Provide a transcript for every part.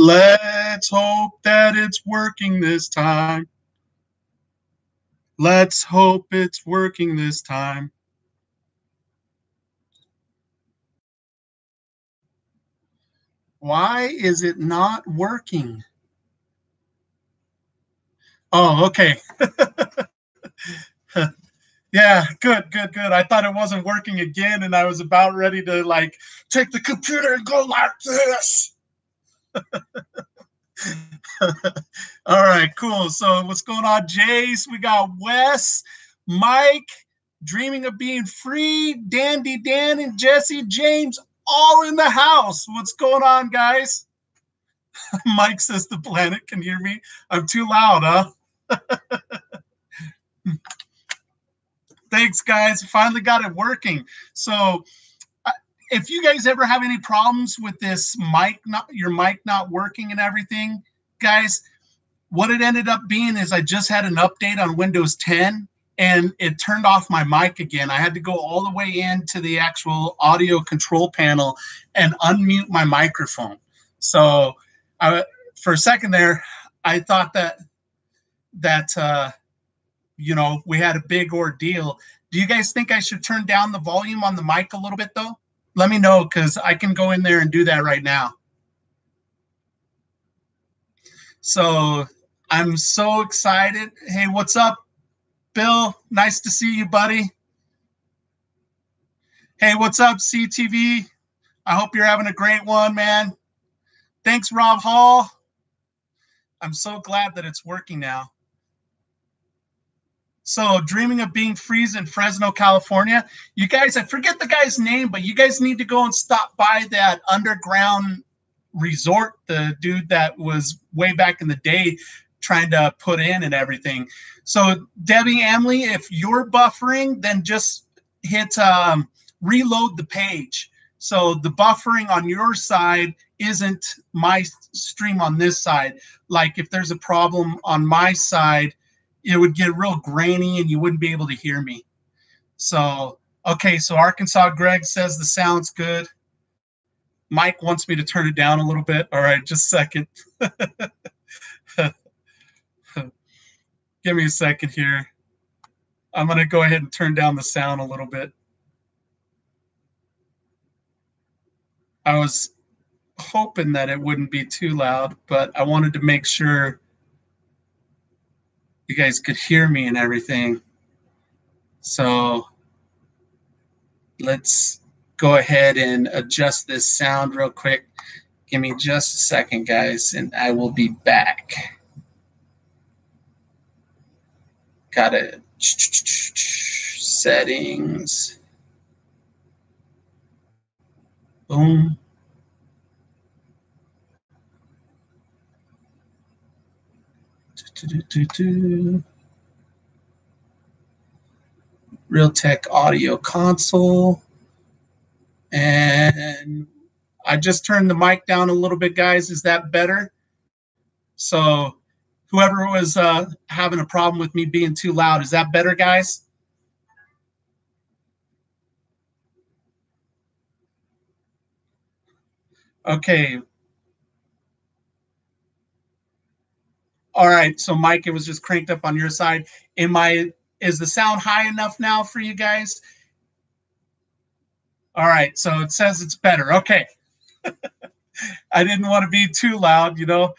Let's hope that it's working this time. Let's hope it's working this time. Why is it not working? Oh, okay. Yeah, good. I thought it wasn't working again, and I was about ready to like take the computer and go like this. All right, cool. So what's going on, Jace? We got Wes, Mike, Dreaming of Being Free, Dandy Dan, and Jesse James all in the house. What's going on, guys? Mike says the planet can hear me. I'm too loud, huh? Thanks, guys. Finally got it working. So if you guys ever have any problems with this mic, your mic not working and everything, guys, what it ended up being is I just had an update on Windows 10 and it turned off my mic again. I had to go all the way into the actual audio control panel and unmute my microphone. So for a second there, I thought that we had a big ordeal. Do you guys think I should turn down the volume on the mic a little bit, though? Let me know, because I can go in there and do that right now. So I'm so excited. Hey, what's up, Bill? Nice to see you, buddy. Hey, what's up, CTV? I hope you're having a great one, man. Thanks, Rob Hall. I'm so glad that it's working now. So Dreaming of Being Free in Fresno, California. You guys, I forget the guy's name, but you guys need to go and stop by that underground resort, the dude that was way back in the day trying to put in and everything. So Debbie Emily, if you're buffering, then just hit reload the page. So the buffering on your side isn't my stream on this side. Like if there's a problem on my side, it would get real grainy and you wouldn't be able to hear me. So, okay, so Arkansas Greg says the sound's good. Mike wants me to turn it down a little bit. All right, just a second. Give me a second here. I'm going to go ahead and turn down the sound a little bit. I was hoping that it wouldn't be too loud, but I wanted to make sure you guys could hear me and everything. So let's go ahead and adjust this sound real quick. Give me just a second, guys, and I will be back. Got it. Settings. Boom. Realtek Audio Console. And I just turned the mic down a little bit, guys. Is that better? So whoever was having a problem with me being too loud, is that better, guys? Okay. All right. So Mike, it was just cranked up on your side. Is the sound high enough now for you guys? All right. So it says it's better. Okay. I didn't want to be too loud, you know.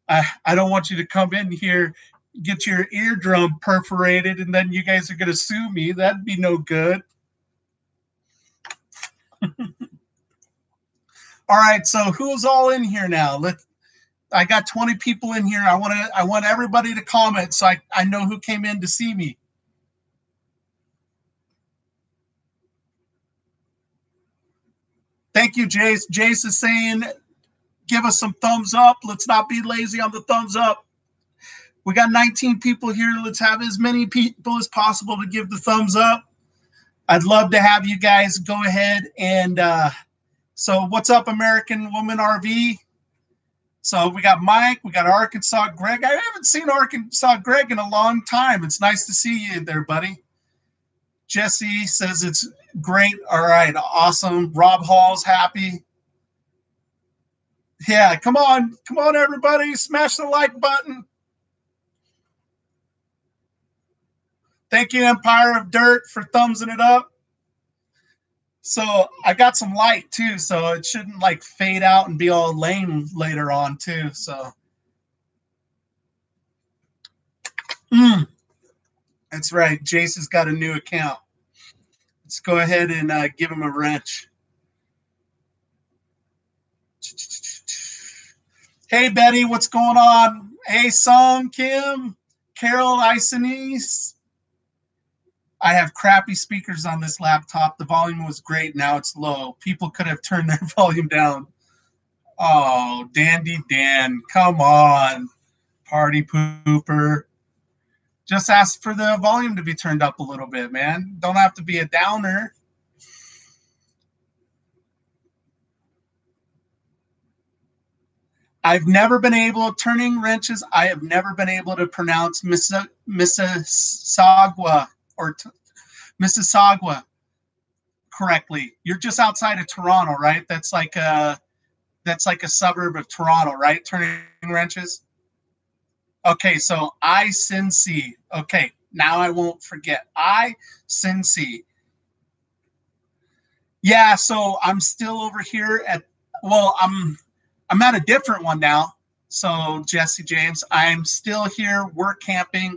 I don't want you to come in here, get your eardrum perforated, and then you guys are going to sue me. That'd be no good. All right, so who's all in here now? I got 20 people in here. I want everybody to comment so I know who came in to see me. Thank you, Jace. Jace is saying, give us some thumbs up. Let's not be lazy on the thumbs up. We got 19 people here. Let's have as many people as possible to give the thumbs up. I'd love to have you guys go ahead and so what's up, American Woman RV? So we got Mike, we got Arkansas Greg. I haven't seen Arkansas Greg in a long time. It's nice to see you there, buddy. Jesse says it's great. All right, awesome. Rob Hall's happy. Yeah, come on, everybody, smash the like button. Thank you, Empire of Dirt, for thumbsing it up. So I got some light too, so it shouldn't like fade out and be all lame later on too. So, that's right. Jace has got a new account. Let's go ahead and give him a wrench. Hey, Betty, what's going on? Hey, Song, Kim, Carol, Isenese. I have crappy speakers on this laptop. The volume was great. Now it's low. People could have turned their volume down. Oh, Dandy Dan, come on. Party pooper. Just ask for the volume to be turned up a little bit, man. Don't have to be a downer. I've never been able, turning wrenches, I have never been able to pronounce Mississauga or Mississauga correctly. You're just outside of Toronto, right? That's like a suburb of Toronto, right? Turning wrenches. Okay, so Cincy. Okay, now I won't forget. Cincy. Yeah, so I'm still over here at, well, I'm at a different one now. So Jesse James, I'm still here work camping,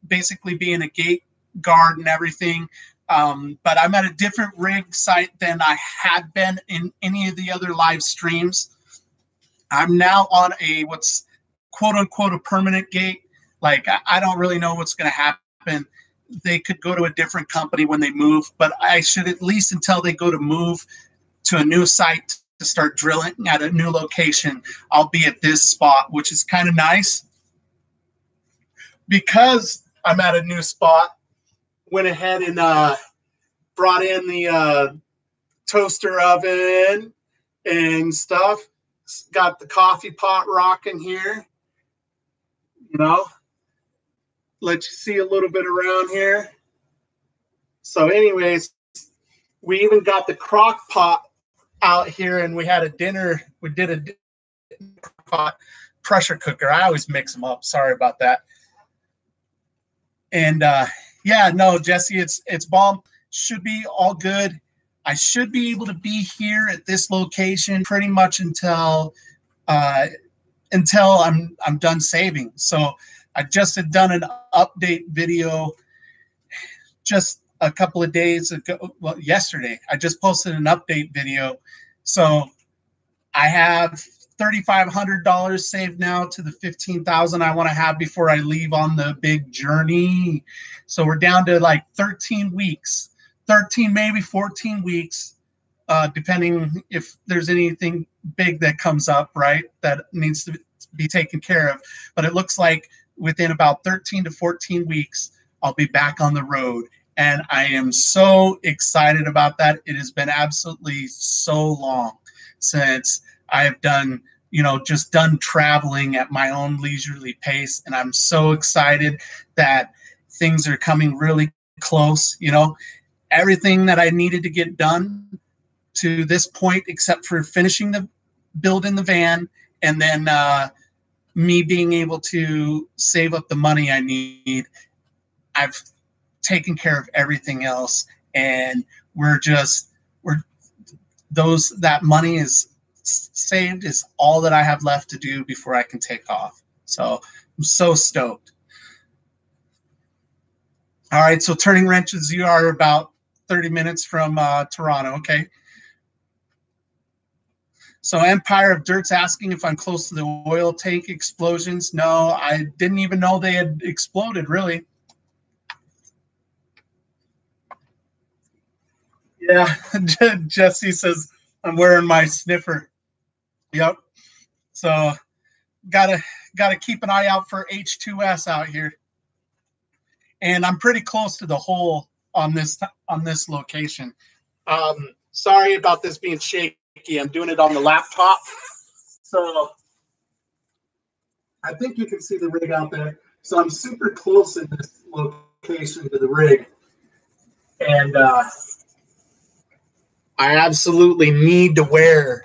basically being a gate guard and everything. But I'm at a different rig site than I had been in any of the other live streams. I'm now on a what's quote unquote a permanent gate. Like I don't really know what's going to happen. They could go to a different company when they move, but I should at least until they go to move to a new site to start drilling at a new location, I'll be at this spot, which is kind of nice. Because I'm at a new spot, went ahead and brought in the toaster oven and stuff. Got the coffee pot rocking here. You know, let you see a little bit around here. So anyways, we even got the crock pot out here, and we had a dinner. We did a pot pressure cooker. I always mix them up. Sorry about that. And yeah, no, Jesse, it's bomb. Should be all good. I should be able to be here at this location pretty much until I'm done saving. So I just had done an update video just a couple of days ago. Well, yesterday I just posted an update video. So I have $3,500 saved now to the $15,000 I want to have before I leave on the big journey. So we're down to like 13 weeks, 13, maybe 14 weeks, depending if there's anything big that comes up, right, that needs to be taken care of. But it looks like within about 13 to 14 weeks, I'll be back on the road. And I am so excited about that. It has been absolutely so long since I have done, just done traveling at my own leisurely pace. And I'm so excited that things are coming really close. Everything that I needed to get done to this point, except for finishing the building the van, and then me being able to save up the money I need. I've taken care of everything else, and that money is saved is all that I have left to do before I can take off. So I'm so stoked. All right, so turning wrenches, you are about 30 minutes from Toronto, okay? So Empire of Dirt's asking if I'm close to the oil tank explosions. No, I didn't even know they had exploded, really. Yeah, Jesse says I'm wearing my sniffer. Yep. So gotta keep an eye out for H2S out here. And I'm pretty close to the hole on this location. Sorry about this being shaky. I'm doing it on the laptop. So I think you can see the rig out there. So I'm super close in this location to the rig. And I absolutely need to wear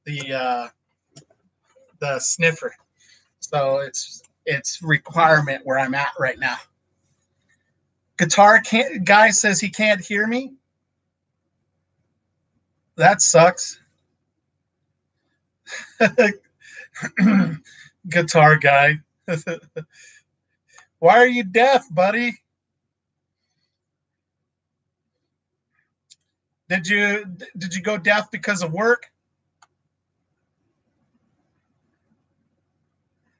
the sniffer. So it's requirement where I'm at right now. Guitar guy says he can't hear me. That sucks. Guitar guy. Why are you deaf, buddy? Did you go deaf because of work?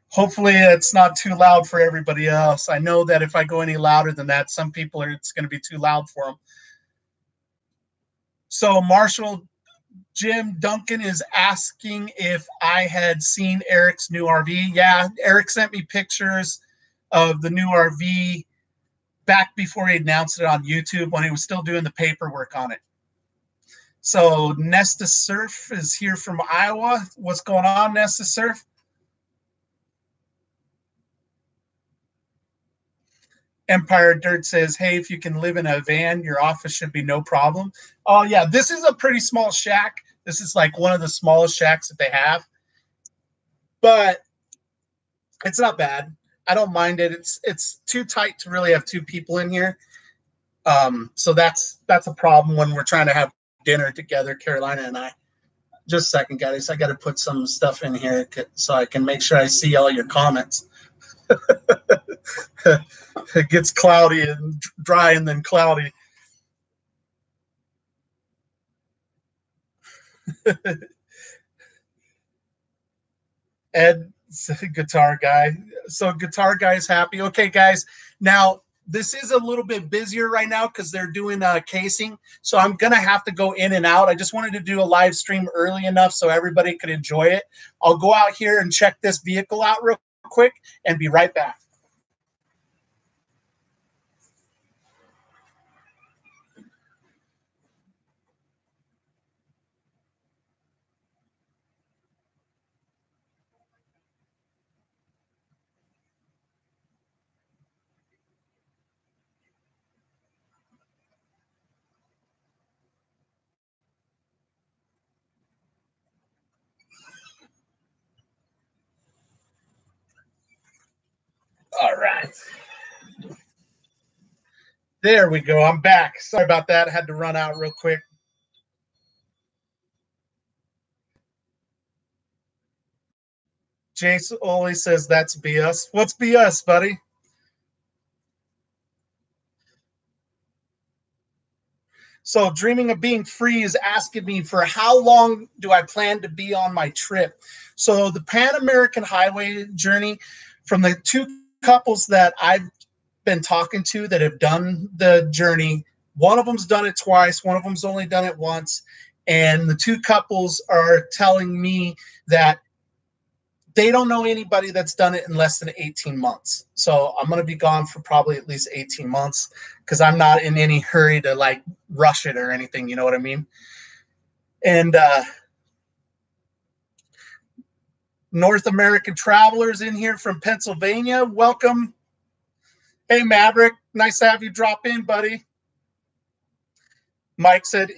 Hopefully it's not too loud for everybody else. I know that if I go any louder than that, some people it's going to be too loud for them. So Marshall Jim Duncan is asking if I had seen Eric's new RV. Yeah, Eric sent me pictures of the new RV back before he announced it on YouTube when he was still doing the paperwork on it. So Nesta Surf is here from Iowa. What's going on, Nesta Surf? Empire Dirt says, hey, if you can live in a van, your office should be no problem. Oh, yeah, this is a pretty small shack. This is like one of the smallest shacks that they have. But it's not bad. I don't mind it. It's too tight to really have two people in here. So that's a problem when we're trying to have dinner together, Carolina and I. Just a second, guys. I got to put some stuff in here so I can make sure I see all your comments. It gets cloudy and dry and then cloudy. Ed, guitar guy. So guitar guy's happy. Okay, guys. Now, this is a little bit busier right now because they're doing casing. So I'm going to have to go in and out. I just wanted to do a live stream early enough so everybody could enjoy it. I'll go out here and check this vehicle out real quick and be right back. All right. There we go. I'm back. Sorry about that. I had to run out real quick. Jason always says that's BS. What's BS, buddy? So dreaming of being free is asking me for how long do I plan to be on my trip. So the Pan American Highway journey, from the two couples that I've been talking to that have done the journey, one of them's done it twice, one of them's only done it once. And the two couples are telling me that they don't know anybody that's done it in less than 18 months. So I'm going to be gone for probably at least 18 months because I'm not in any hurry to like rush it or anything. You know what I mean? And North American travelers in here from Pennsylvania. Welcome. Hey, Maverick. Nice to have you drop in, buddy. Mike said,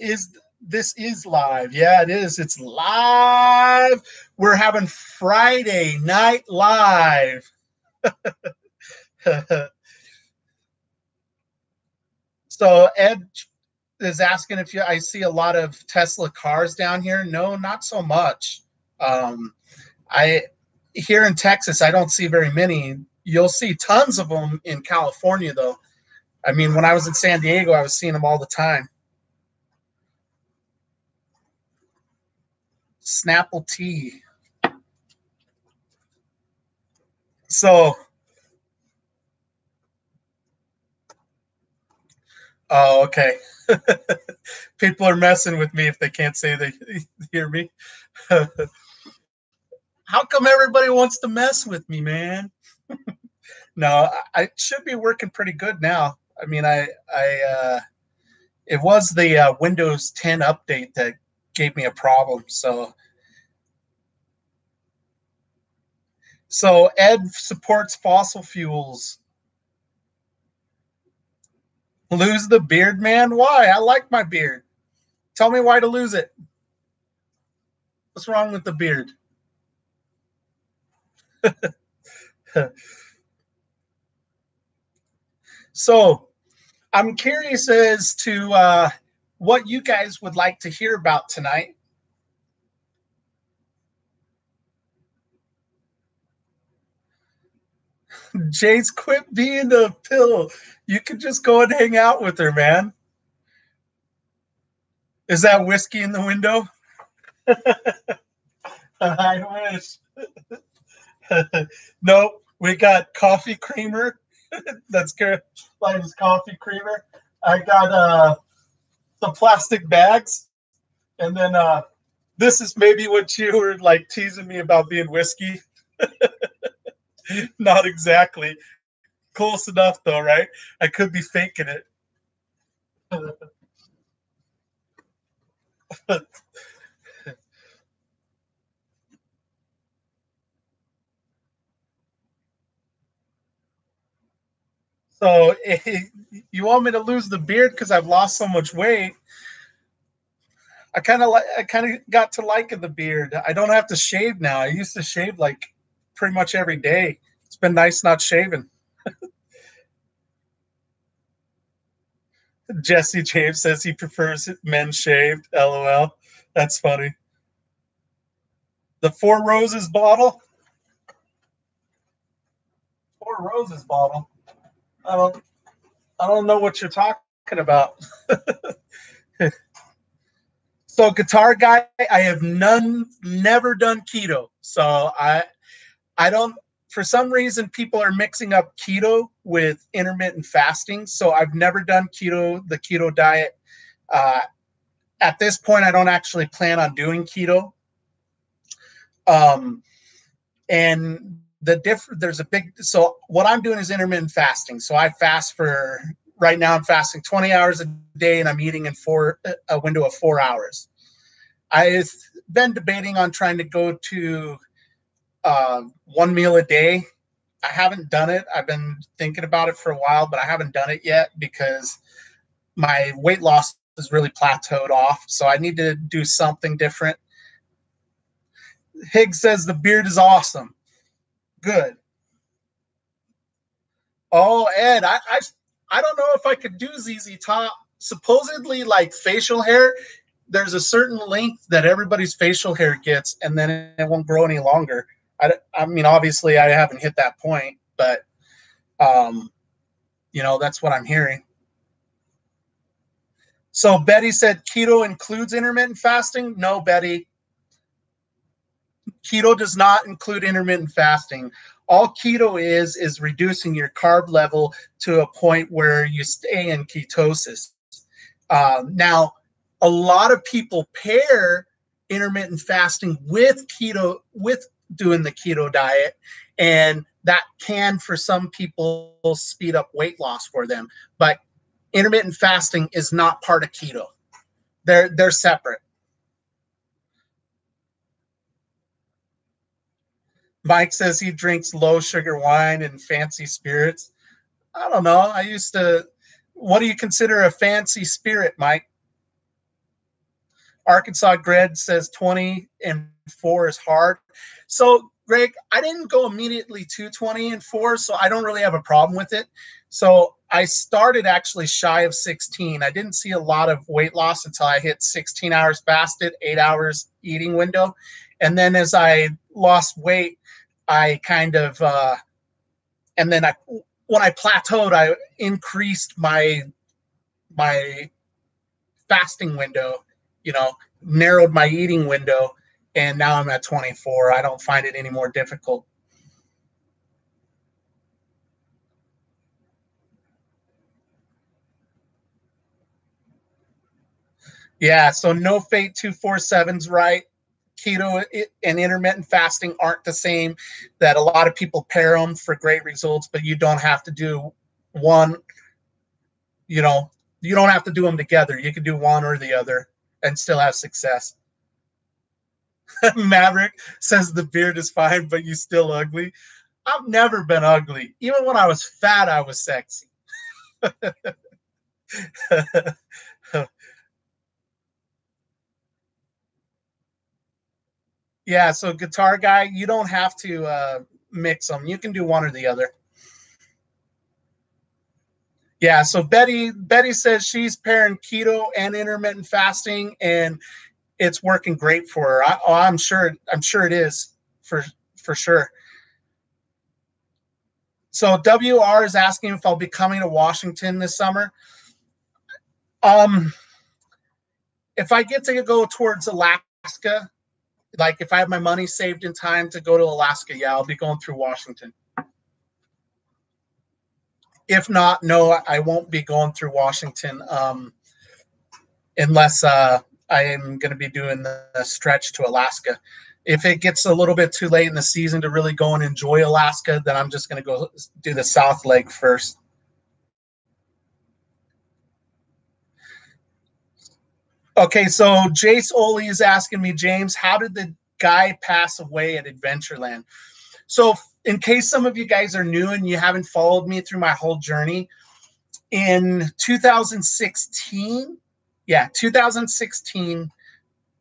this is live. Yeah, it is. It's live. We're having Friday Night Live. So Ed is asking if I see a lot of Tesla cars down here. No, not so much. Here in Texas, I don't see very many. You'll see tons of them in California, though. I mean, when I was in San Diego, I was seeing them all the time. Snapple T. So, oh, okay. People are messing with me if they can't say they hear me. How come everybody wants to mess with me, man? No, I should be working pretty good now. I mean, it was the Windows 10 update that gave me a problem. So Ed supports fossil fuels. Lose the beard, man? Why? I like my beard. Tell me why to lose it. What's wrong with the beard? So I'm curious as to what you guys would like to hear about tonight. Jace, quit being a pill. You can just go and hang out with her, man. Is that whiskey in the window? I wish. Nope, we got coffee creamer. That's Carolina's coffee creamer. I got the plastic bags, and then this is maybe what you were like teasing me about being whiskey. Not exactly. Close enough though, right? I could be faking it. So you want me to lose the beard because I've lost so much weight? I kind of got to liking the beard. I don't have to shave now. I used to shave like pretty much every day. It's been nice not shaving. Jesse James says he prefers men shaved. LOL. That's funny. The Four Roses bottle. Four Roses bottle. I don't. I don't know what you're talking about. So guitar guy, I have never done keto. So I don't. For some reason, people are mixing up keto with intermittent fasting. So I've never done the keto diet. Uh, at this point, I don't actually plan on doing keto. And there's a big, so what I'm doing is intermittent fasting. So I fast for, right now I'm fasting 20 hours a day and I'm eating in a window of 4 hours. I've been debating on trying to go to one meal a day. I haven't done it. I've been thinking about it for a while, but I haven't done it yet because my weight loss is really plateaued off. So I need to do something different. Higgs says the beard is awesome. Good. Oh, Ed, I don't know if I could do ZZ Top. Supposedly, like facial hair, there's a certain length that everybody's facial hair gets, and then it won't grow any longer. I mean, obviously, I haven't hit that point, but that's what I'm hearing. So Betty said keto includes intermittent fasting. No, Betty, keto does not include intermittent fasting. All keto is reducing your carb level to a point where you stay in ketosis. Now, a lot of people pair intermittent fasting with keto, with doing the keto diet, and that can, for some people, speed up weight loss for them. But intermittent fasting is not part of keto. They're separate. Mike says he drinks low sugar wine and fancy spirits. I don't know. I used to. What do you consider a fancy spirit, Mike? Arkansas Greg says 20 and 4 is hard. So, Greg, I didn't go immediately to 20 and 4, so I don't really have a problem with it. So I started actually shy of 16. I didn't see a lot of weight loss until I hit 16 hours fasted, 8 hours eating window. And then as I lost weight, I kind of, and then when I plateaued, I increased my fasting window, narrowed my eating window, and now I'm at 24. I don't find it any more difficult. Yeah, so No Fate 247's right. Keto and intermittent fasting aren't the same. That a lot of people pair them for great results, but you don't have to do one, you don't have to do them together. You can do one or the other and still have success. Maverick says the beard is fine, but you still ugly. I've never been ugly. Even when I was fat, I was sexy. Yeah, so guitar guy, you don't have to mix them. You can do one or the other. Yeah, so Betty says she's pairing keto and intermittent fasting, and it's working great for her. I'm sure it is for sure. So WR is asking if I'll be coming to Washington this summer. Um, if I get to go towards Alaska, like if I have my money saved in time to go to Alaska, yeah, I'll be going through Washington. If not, no, I won't be going through Washington unless I am going to be doing the stretch to Alaska. If it gets a little bit too late in the season to really go and enjoy Alaska, then I'm just going to go do the south leg first. Okay, so Jace Oli is asking me, James, how did the guy pass away at Adventureland? So, in case some of you guys are new and you haven't followed me through my whole journey, in 2016, 2016,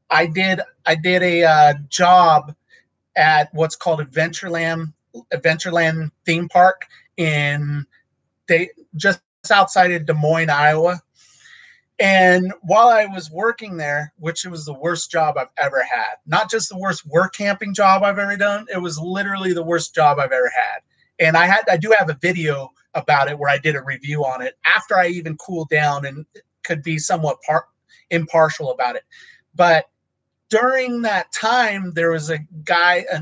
I did a job at what's called Adventureland theme park in just outside of Des Moines, Iowa. And while I was working there, which it was the worst job I've ever had, not just the worst work camping job I've ever done, it was literally the worst job I've ever had. And I do have a video about it where I did a review on it after I even cooled down and could be somewhat impartial about it. But during that time, there was an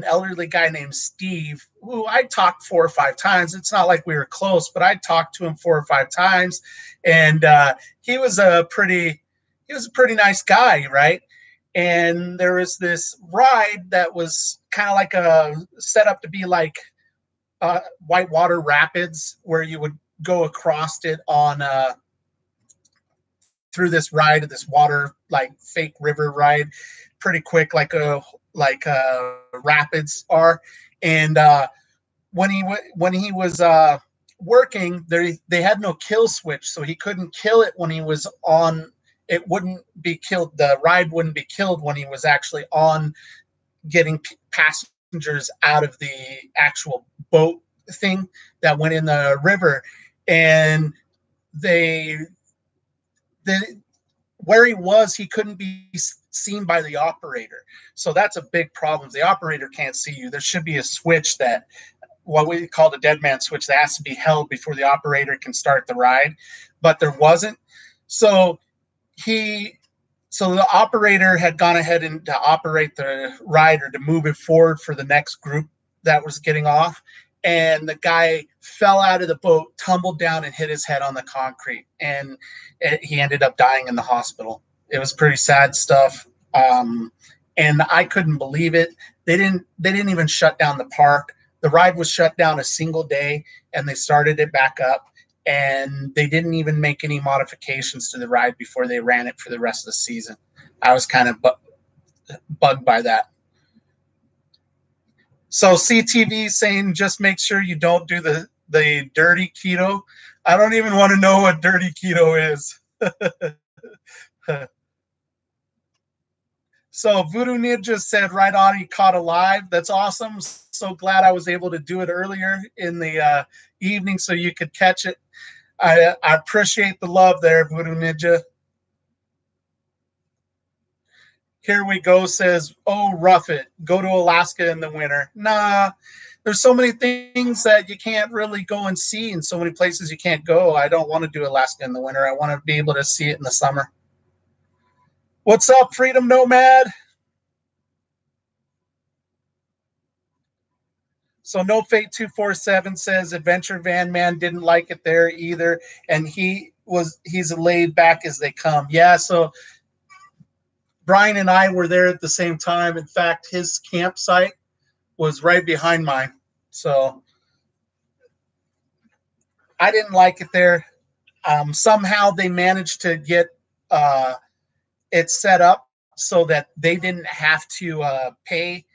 elderly guy named Steve, who I talked 4 or 5 times. It's not like we were close, but I talked to him 4 or 5 times, and he was a pretty nice guy, right? And there was this ride that was kind of like a set up to be like whitewater rapids, where you would go across it on through this ride, this water like fake river ride, pretty quick, like rapids are. And when he was working there, they had no kill switch, so he couldn't kill it when he was on. It wouldn't be killed. The ride wouldn't be killed when he was actually on getting passengers out of the actual boat thing that went in the river. And they where he was, he couldn't be seen by the operator. So that's a big problem. The operator can't see you. There should be a switch, that what we call the dead man switch, that has to be held before the operator can start the ride, but there wasn't. So the operator had gone ahead and to operate the ride, or to move it forward for the next group that was getting off. And the guy fell out of the boat, tumbled down, and hit his head on the concrete. And he ended up dying in the hospital. It was pretty sad stuff. And I couldn't believe it. They didn't even shut down the park. The ride was shut down a single day, and they started it back up. And they didn't even make any modifications to the ride before they ran it for the rest of the season. I was kind of bugged by that. So CTV saying, just make sure you don't do the dirty keto. I don't even want to know what dirty keto is. So Voodoo Ninja said, right on, he caught a live. That's awesome. So glad I was able to do it earlier in the evening so you could catch it. I appreciate the love there, Voodoo Ninja. Here we go says, oh, rough it. Go to Alaska in the winter. Nah, there's so many things that you can't really go and see, and so many places you can't go. I don't want to do Alaska in the winter. I want to be able to see it in the summer. What's up, Freedom Nomad? So No Fate 247 says Adventure Van Man didn't like it there either, and he's laid back as they come. Yeah, so Brian and I were there at the same time. In fact, his campsite was right behind mine. So I didn't like it there. Somehow they managed to get it set up so that they didn't have to pay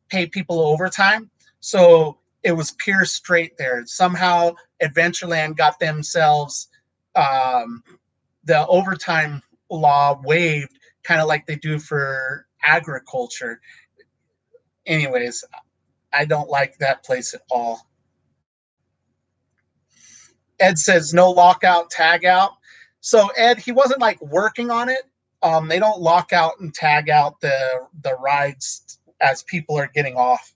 people overtime. So it was pure straight there. Somehow Adventureland got themselves the overtime law waived, kind of like they do for agriculture. anyways, I don't like that place at all. Ed says no lockout, tag out. So Ed, he wasn't like working on it. They don't lock out and tag out the rides as people are getting off.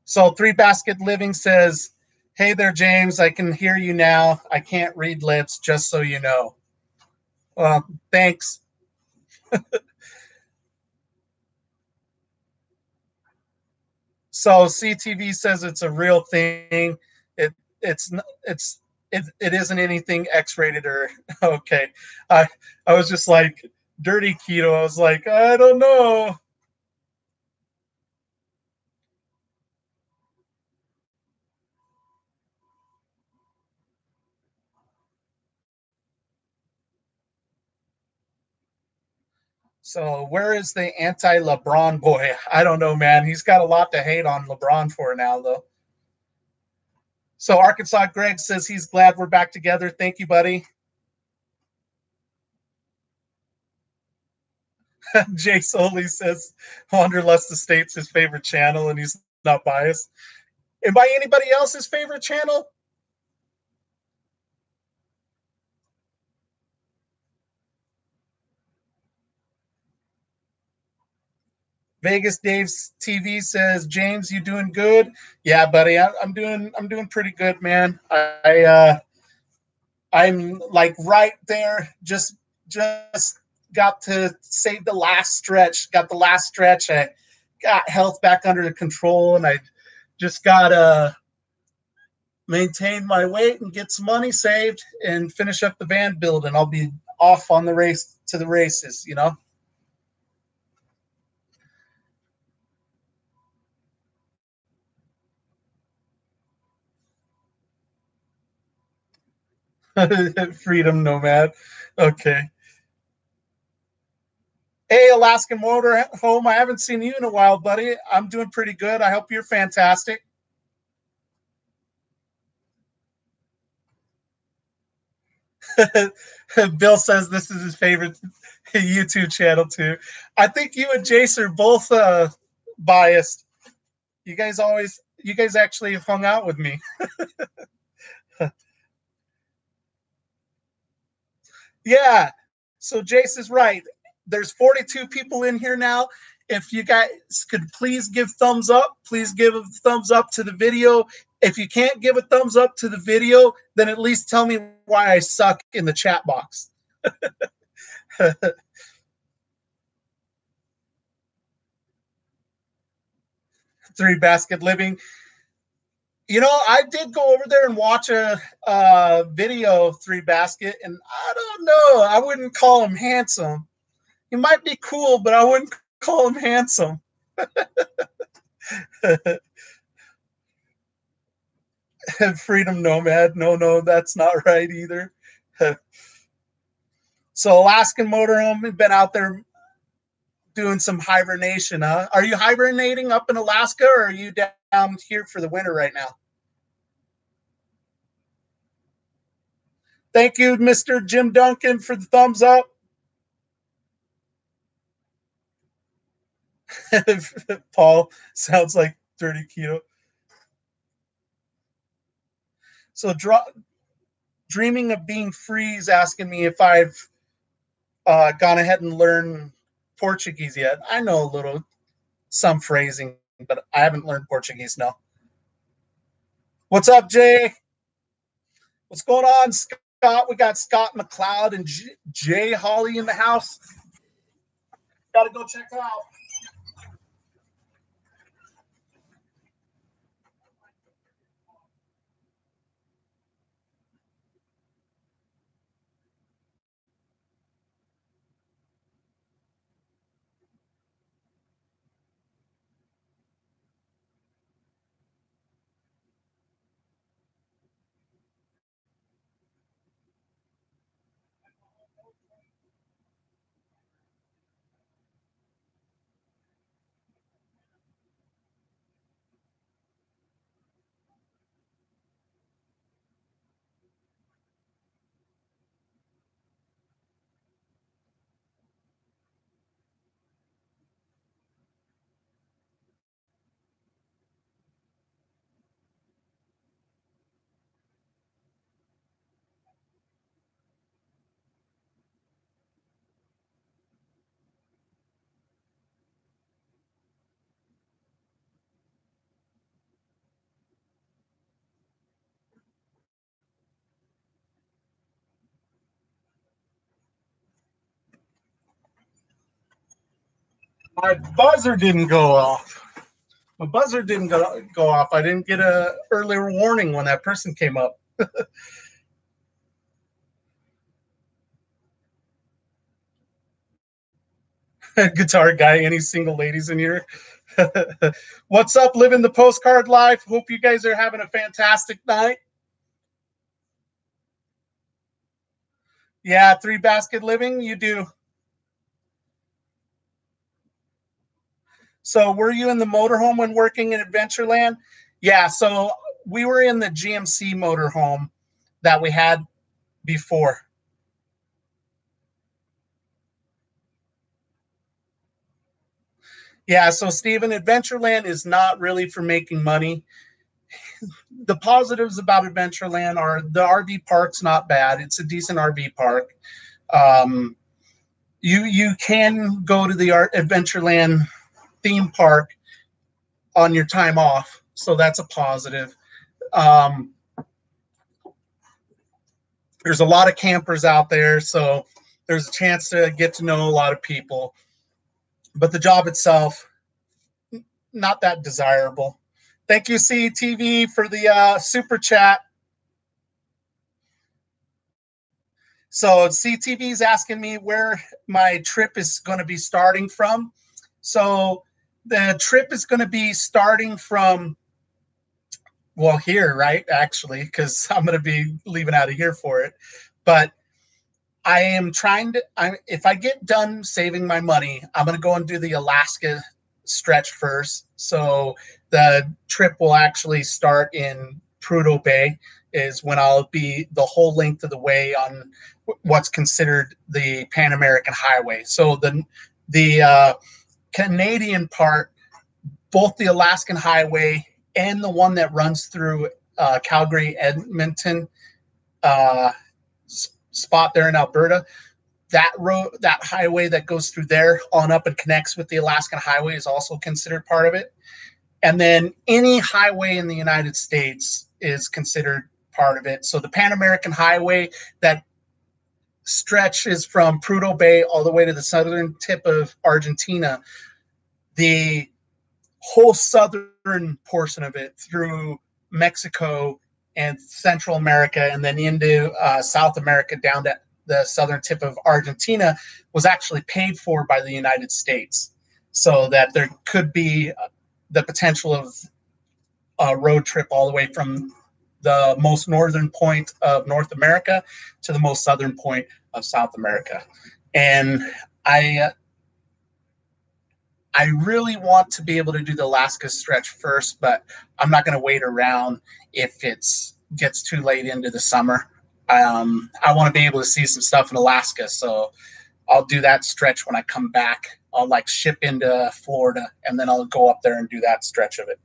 So Three Basket Living says, "Hey there, James. I can hear you now. I can't read lips, just so you know." Thanks. So CTV says it's a real thing. It isn't anything X-rated or okay. I I was just like dirty keto. I was like, I don't know. So where is the anti-LeBron boy? I don't know, man. He's got a lot to hate on LeBron for now, though. So Arkansas Greg says he's glad we're back together. Thank you, buddy. Jay Soley says Wanderlust Estates his favorite channel, and he's not biased. And by anybody else's favorite channel? Vegas Dave's TV says, James, you doing good? Yeah, buddy, I'm doing pretty good, man. I'm like right there. Just got to save the last stretch. Got the last stretch. I got health back under control, and I just gotta maintain my weight and get some money saved and finish up the van build, and I'll be off on the race to the races. You know. Freedom nomad. Okay. Hey, Alaskan Motor Home. I haven't seen you in a while, buddy. I'm doing pretty good. I hope you're fantastic. Bill says this is his favorite YouTube channel too. I think you and Jace are both biased. You guys actually hung out with me. Yeah. So Jace is right. There's 42 people in here now. If you guys could please give thumbs up, please give a thumbs up to the video. If you can't give a thumbs up to the video, then at least tell me why I suck in the chat box. Three Basket Living. You know, I did go over there and watch a video of Three Basket, and I don't know. I wouldn't call him handsome. He might be cool, but I wouldn't call him handsome. Freedom Nomad. No, that's not right either. So Alaskan Motorhome, we've been out there doing some hibernation, huh? Are you hibernating up in Alaska, or are you down here for the winter right now? Thank you, Mr. Jim Duncan, for the thumbs up. Paul sounds like dirty keto. So dreaming of being free is asking me if I've gone ahead and learned Portuguese yet. I know a little, some phrasing, but I haven't learned Portuguese. No. What's up, Jay? What's going on, Scott? We got Scott McLeod and Jay Holly in the house. Got to go check it out. My buzzer didn't go off. My buzzer didn't go off. I didn't get a earlier warning when that person came up. Guitar guy, any single ladies in here? What's up, living the postcard life? Hope you guys are having a fantastic night. Yeah, three basket living, you do. So were you in the motorhome when working in Adventureland? Yeah, so we were in the GMC motorhome that we had before. Yeah, so Stephen, Adventureland is not really for making money. The positives about Adventureland are the RV park's not bad. It's a decent RV park. Um, you can go to the Adventureland theme park on your time off, so that's a positive. Um, there's a lot of campers out there, so there's a chance to get to know a lot of people. But the job itself, not that desirable. Thank you, CTV, for the super chat. So CTV is asking me where my trip is going to be starting from. So the trip is going to be starting from, well, here, right? Actually, because I'm going to be leaving out of here for it. But I am trying to, if I get done saving my money, I'm going to go and do the Alaska stretch first. So the trip will actually start in Prudhoe Bay, is when I'll be the whole length of the way on what's considered the Pan American Highway. So the Canadian part, both the Alaskan Highway and the one that runs through Calgary, Edmonton, uh, spot there in Alberta, that road, that highway that goes through there on up and connects with the Alaskan Highway is also considered part of it. And then any highway in the United States is considered part of it. So the Pan American Highway that stretches from Prudhoe Bay all the way to the southern tip of Argentina, the whole southern portion of it through Mexico and Central America, and then into South America down to the southern tip of Argentina, was actually paid for by the United States, so that there could be the potential of a road trip all the way from the most northern point of North America to the most southern point of South America. And I I really want to be able to do the Alaska stretch first, but I'm not going to wait around if it's gets too late into the summer. I want to be able to see some stuff in Alaska, so I'll do that stretch when I come back. I'll like ship into Florida, and then I'll go up there and do that stretch of it.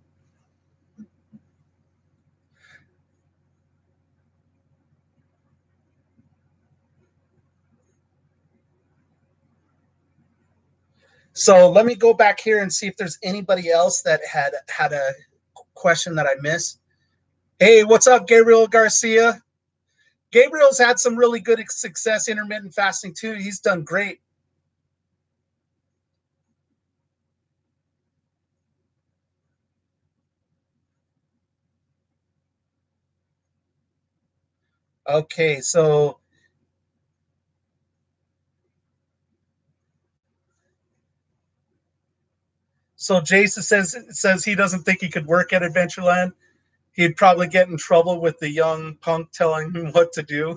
So let me go back here and see if there's anybody else that had a question that I missed. Hey, what's up, Gabriel Garcia? Gabriel's had some really good success intermittent fasting too. He's done great. Okay, so Jason says he doesn't think he could work at Adventureland. He'd probably get in trouble with the young punk telling him what to do.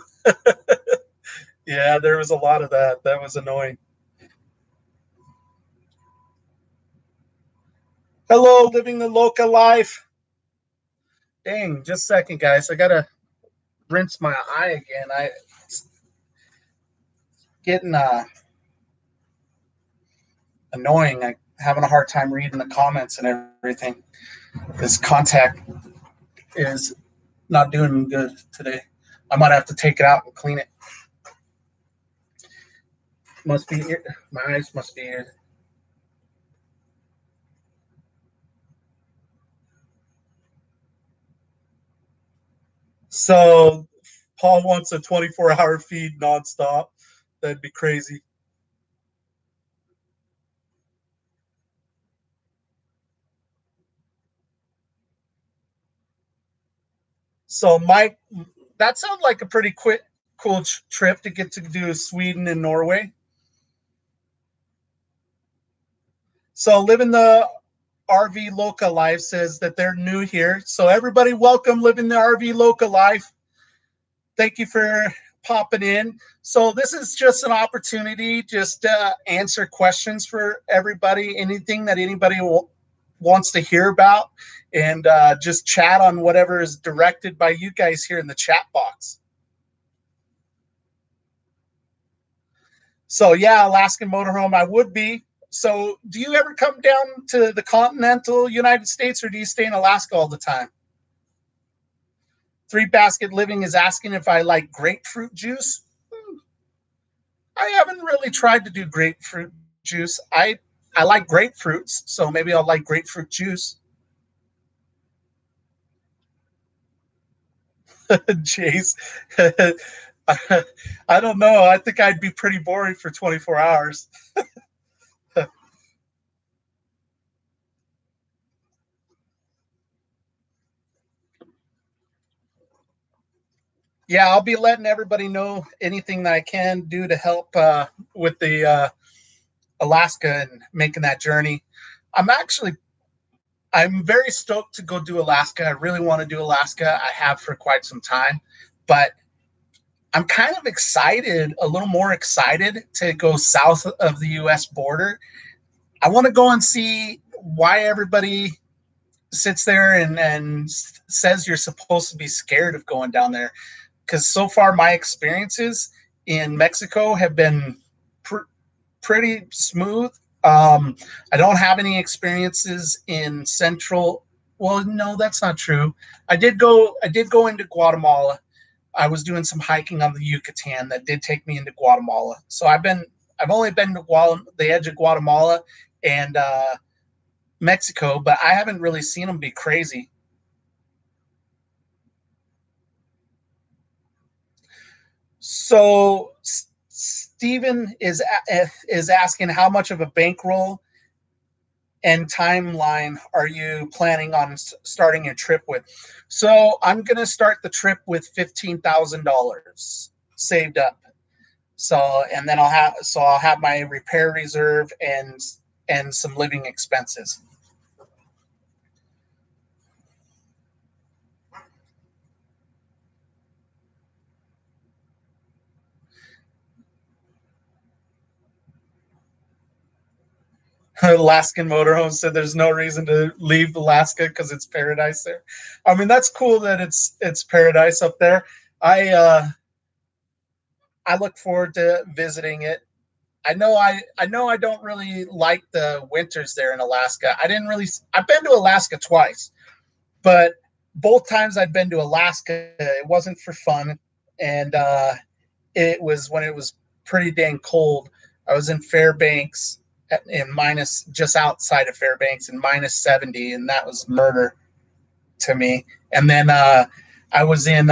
Yeah, there was a lot of that. That was annoying. Hello, living the loca life. Dang, just a second, guys. I gotta rinse my eye again. I getting annoying. I having a hard time reading the comments and everything. This contact is not doing good today. I might have to take it out and clean it. Must be my eyes must be here. So Paul wants a 24-hour feed nonstop. That'd be crazy. So, Mike, that sounds like a pretty cool trip to get to do Sweden and Norway. So, living the RV Loca Life says that they're new here. So, everybody, welcome living the RV Loca Life. Thank you for popping in. So, this is just an opportunity just to answer questions for everybody, anything that anybody wants to hear about, and just chat on whatever is directed by you guys here in the chat box. So yeah, Alaskan motorhome, I would be. So do you ever come down to the continental United States, or do you stay in Alaska all the time? Three Basket Living is asking if I like grapefruit juice. I haven't really tried to do grapefruit juice. I like grapefruits, so maybe I'll like grapefruit juice. Jeez. I don't know. I think I'd be pretty boring for 24 hours. Yeah, I'll be letting everybody know anything that I can do to help with the Alaska and making that journey. I'm very stoked to go do Alaska. I really want to do Alaska. I have for quite some time, but I'm kind of excited, a little more excited to go south of the US border. I want to go and see why everybody sits there and says you're supposed to be scared of going down there. Because so far my experiences in Mexico have been pretty smooth. I don't have any experiences in Central. Well, no, that's not true. I did go into Guatemala. I was doing some hiking on the Yucatan that did take me into Guatemala. So I've only been to the edge of Guatemala and Mexico, but I haven't really seen them be crazy. So Stephen is asking, how much of a bankroll and timeline are you planning on starting your trip with? So I'm going to start the trip with $15,000 saved up. So, and then I'll have my repair reserve and some living expenses. Alaskan motorhome said there's no reason to leave Alaska because it's paradise there. I mean, that's cool that it's paradise up there. I look forward to visiting it. I know I don't really like the winters there in Alaska. I've been to Alaska twice, but both times I've been to Alaska, it wasn't for fun, and it was when it was pretty dang cold. I was in Fairbanks in minus, just outside of Fairbanks, in minus 70, and that was murder to me. And then I was in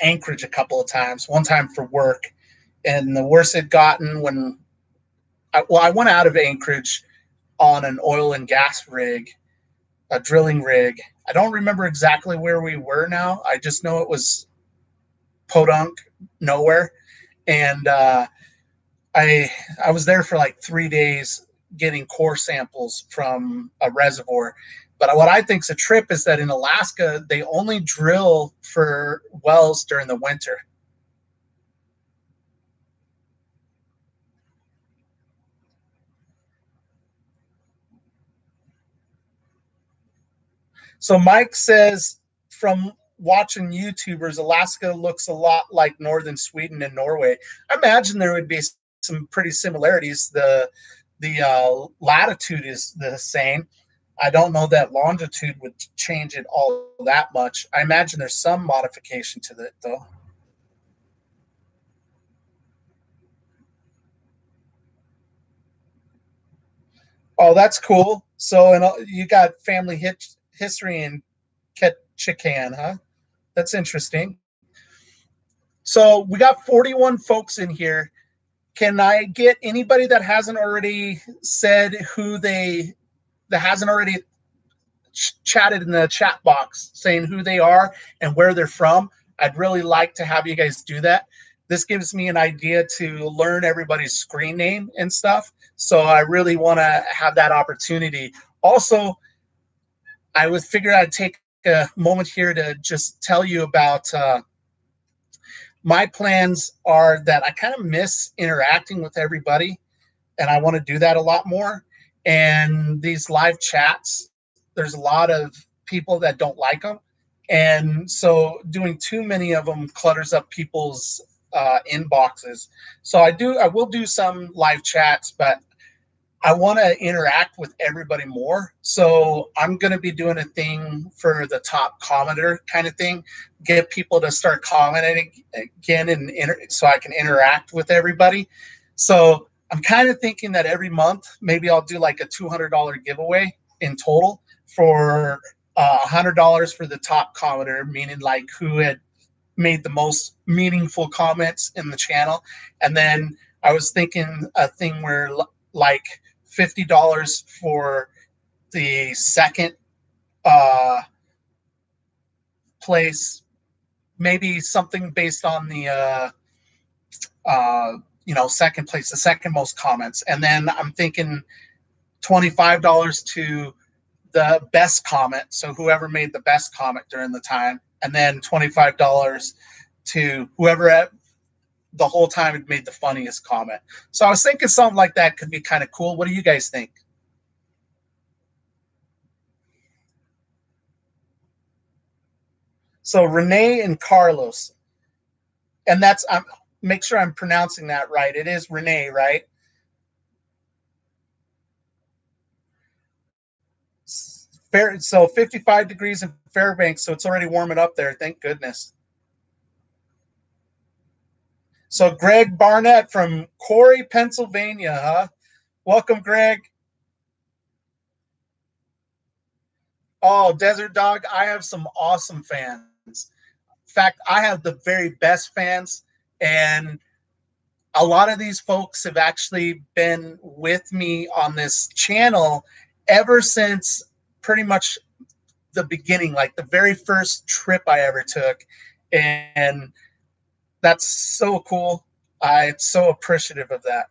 Anchorage a couple of times, one time for work, and the worst it gotten when I went out of Anchorage on an oil and gas rig, a drilling rig. I don't remember exactly where we were now. I just know it was podunk, nowhere. And I was there for like 3 days getting core samples from a reservoir. But what I think is a trip is that in Alaska, they only drill for wells during the winter. So Mike says, from watching YouTubers, Alaska looks a lot like northern Sweden and Norway. I imagine there would be some pretty similarities. The latitude is the same. I don't know that longitude would change it all that much. I imagine there's some modification to it, though. Oh, that's cool. So, and you got family history in Ketchikan, huh? That's interesting. So we got 41 folks in here. Can I get anybody that hasn't already said that hasn't already chatted in the chat box saying who they are and where they're from. I'd really like to have you guys do that. This gives me an idea to learn everybody's screen name and stuff. So I really want to have that opportunity. Also, I would figure I'd take a moment here to just tell you about my plans are that I kind of miss interacting with everybody, and I want to do that a lot more. And these live chats, there's a lot of people that don't like them. And so doing too many of them clutters up people's inboxes. So I will do some live chats, but I want to interact with everybody more. So I'm going to be doing a thing for the top commenter kind of thing, get people to start commenting again, and so I can interact with everybody. So I'm kind of thinking that every month, maybe I'll do like a $200 giveaway in total for $100 for the top commenter, meaning like who had made the most meaningful comments in the channel. And then I was thinking a thing where like $50 for the second place, maybe something based on the second place, the second most comments. And then I'm thinking $25 to the best comment, so whoever made the best comment during the time, and then $25 to whoever at the whole time had made the funniest comment. So I was thinking something like that could be kind of cool. What do you guys think? So Renee and Carlos, and that's make sure I'm pronouncing that right. It is Renee, right? So 55 degrees in Fairbanks, so it's already warming up there. Thank goodness. So Greg Barnett from Corey, Pennsylvania, huh? Welcome, Greg. Oh, Desert Dog, I have some awesome fans. In fact, I have the very best fans, and a lot of these folks have actually been with me on this channel ever since pretty much the beginning, like the very first trip I ever took. And that's so cool. I'm so appreciative of that.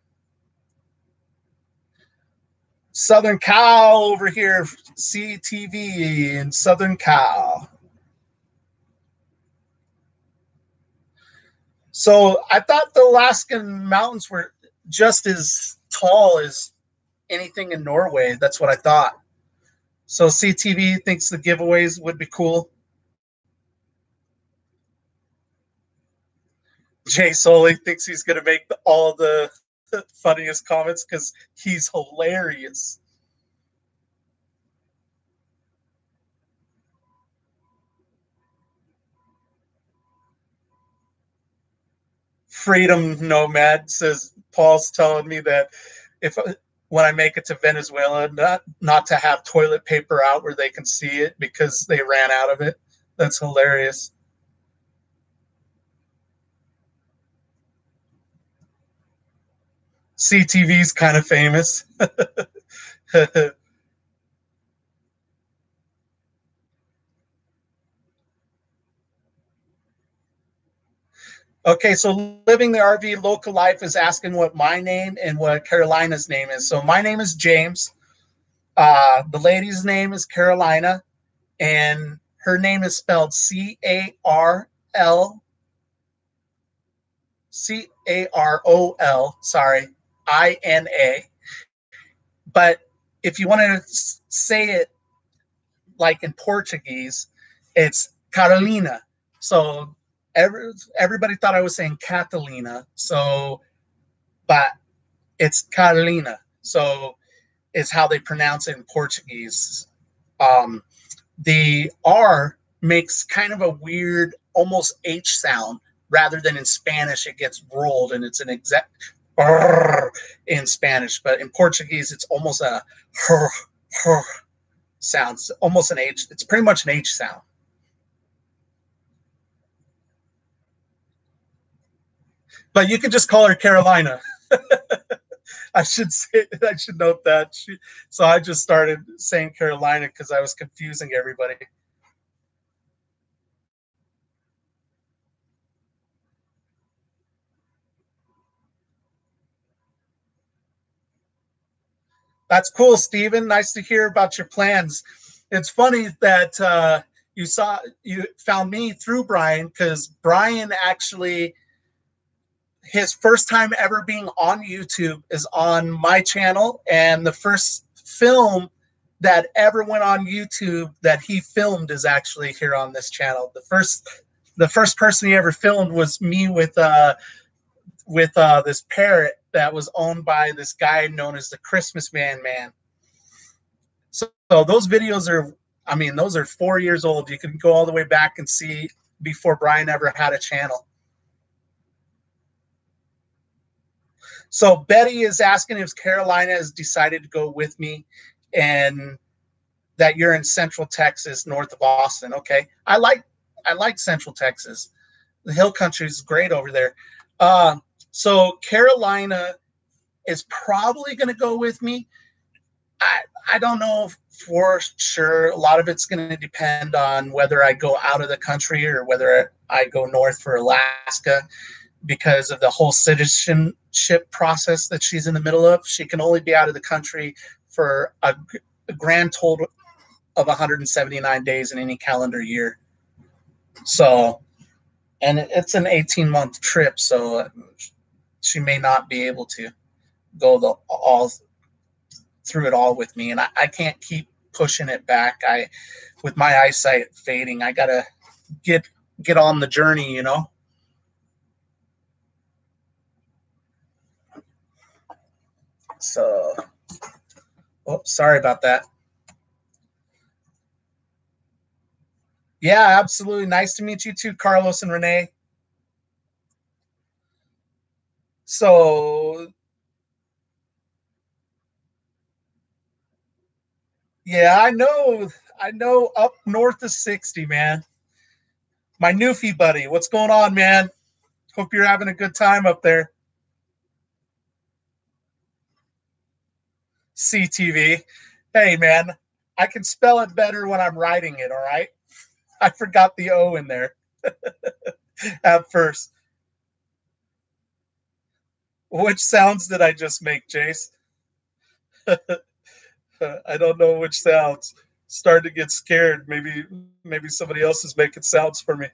Southern Cal over here, CTV in Southern Cal. So I thought the Alaskan mountains were just as tall as anything in Norway. That's what I thought. So CTV thinks the giveaways would be cool. Jay Soley thinks he's going to make all the funniest comments because he's hilarious. Freedom Nomad says Paul's telling me that if when I make it to Venezuela, not to have toilet paper out where they can see it because they ran out of it. That's hilarious. CTV's kind of famous. Okay, so Living the RV Local Life is asking what my name and what Carolina's name is. So my name is James. The lady's name is Carolina, and her name is spelled Carol, sorry, INA. But if you want to say it like in Portuguese, it's Carolina. So everybody thought I was saying Catalina. So, but it's Carolina. So it's how they pronounce it in Portuguese. The R makes kind of a weird, almost H sound, rather than in Spanish, it gets rolled and it's an exact in Spanish. But in Portuguese, it's almost a sound, almost an H. It's pretty much an H sound. But you can just call her Carolina. I should say, I should note that. So I just started saying Carolina because I was confusing everybody. That's cool, Steven. Nice to hear about your plans. It's funny that you found me through Brian, because Brian actually, his first time ever being on YouTube is on my channel, and the first film that ever went on YouTube that he filmed is actually here on this channel. The first person he ever filmed was me with this parrot that was owned by this guy known as the Christmas Man. So those videos are, I mean, those are 4 years old. You can go all the way back and see before Brian ever had a channel. So Betty is asking if Carolina has decided to go with me, and that you're in Central Texas, north of Austin. Okay, I like Central Texas. The hill country is great over there. So Carolina is probably going to go with me. I don't know for sure. A lot of it's going to depend on whether I go out of the country or whether I go north for Alaska, because of the whole citizenship process that she's in the middle of. She can only be out of the country for a grand total of 179 days in any calendar year. So, and it's an 18-month trip, so she may not be able to go all through it all with me, and I can't keep pushing it back. With my eyesight fading, I gotta get on the journey, you know. So, oh, sorry about that. Yeah, absolutely. Nice to meet you too, Carlos and Renee. So, yeah, I know up north of 60, man. My Newfie buddy, what's going on, man? Hope you're having a good time up there. CTV. Hey, man, I can spell it better when I'm writing it, all right? I forgot the O in there at first. Which sounds did I just make, Jace? I don't know which sounds. Starting to get scared. Maybe somebody else is making sounds for me.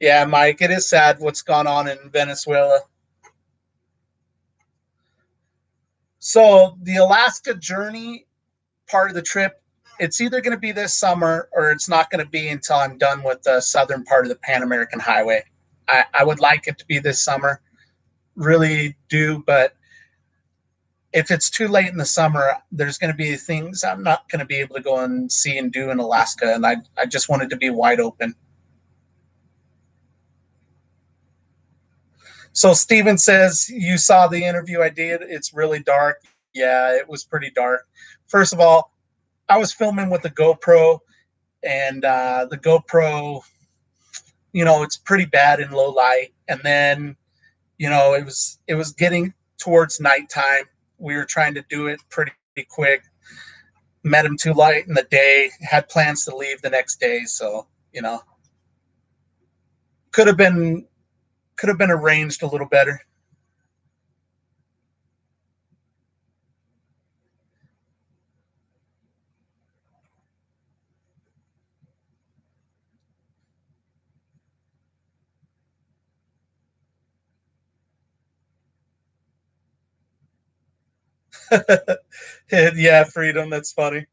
Yeah, Mike, it is sad what's gone on in Venezuela. So the Alaska journey part of the trip, it's either going to be this summer or it's not going to be until I'm done with the southern part of the Pan American Highway. I would like it to be this summer, really do, but if it's too late in the summer, there's going to be things I'm not going to be able to go and see and do in Alaska, and I just want it to be wide open. So Steven says, you saw the interview I did. It's really dark. Yeah, it was pretty dark. First of all, I was filming with the GoPro, and the GoPro, it's pretty bad in low light. And then, it was getting towards nighttime. We were trying to do it pretty quick. Met him too late in the day. Had plans to leave the next day, so could have been arranged a little better. Yeah, Freedom. That's funny.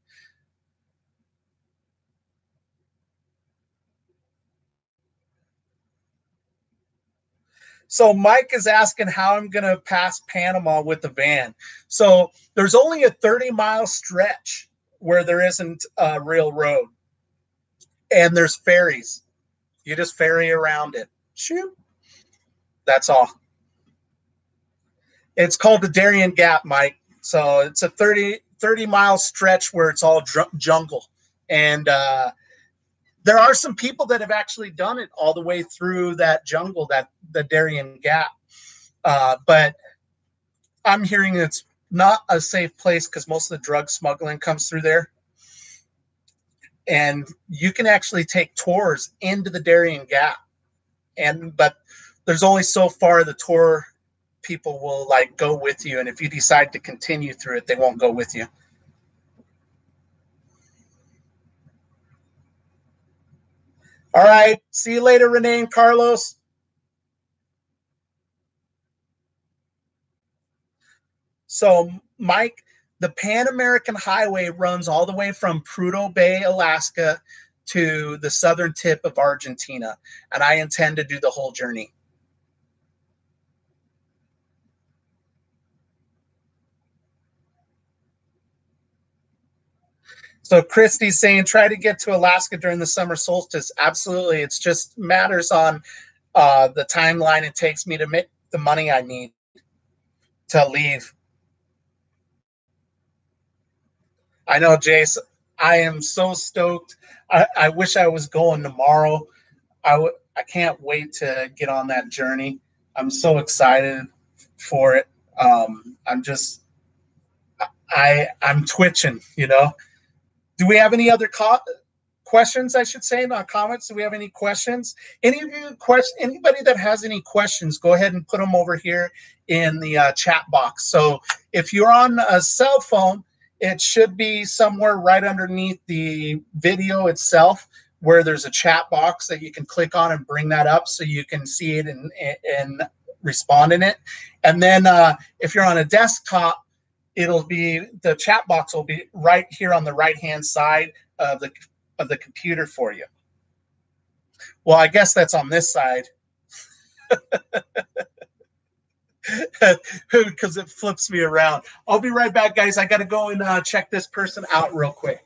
So Mike is asking how I'm going to pass Panama with the van. So there's only a 30-mile stretch where there isn't a real road, and there's ferries. You just ferry around it. Shoot. That's all. It's called the Darien Gap, Mike. So it's a 30-mile stretch where it's all jungle. And There are some people that have actually done it all the way through that jungle, that the Darien Gap. But I'm hearing it's not a safe place because most of the drug smuggling comes through there. And you can actually take tours into the Darien Gap. But there's only so far the tour people will like go with you. And if you decide to continue through it, they won't go with you. All right. See you later, Renee and Carlos. So, Mike, the Pan American Highway runs all the way from Prudhoe Bay, Alaska to the southern tip of Argentina. And I intend to do the whole journey. So Christy's saying, try to get to Alaska during the summer solstice. Absolutely. It's just matters on the timeline it takes me to make the money I need to leave. I know, Jace. I am so stoked. I wish I was going tomorrow. I can't wait to get on that journey. I'm so excited for it. I'm twitching, you know. Do we have any other questions, I should say, not comments? Do we have any questions? Anybody that has any questions, go ahead and put them over here in the chat box. So if you're on a cell phone, it should be somewhere right underneath the video itself where there's a chat box that you can click on and bring that up so you can see it and respond in it. And then if you're on a desktop, the chat box will be right here on the right-hand side of the computer for you. Well, I guess that's on this side. Because it flips me around. I'll be right back, guys. I got to go and check this person out real quick.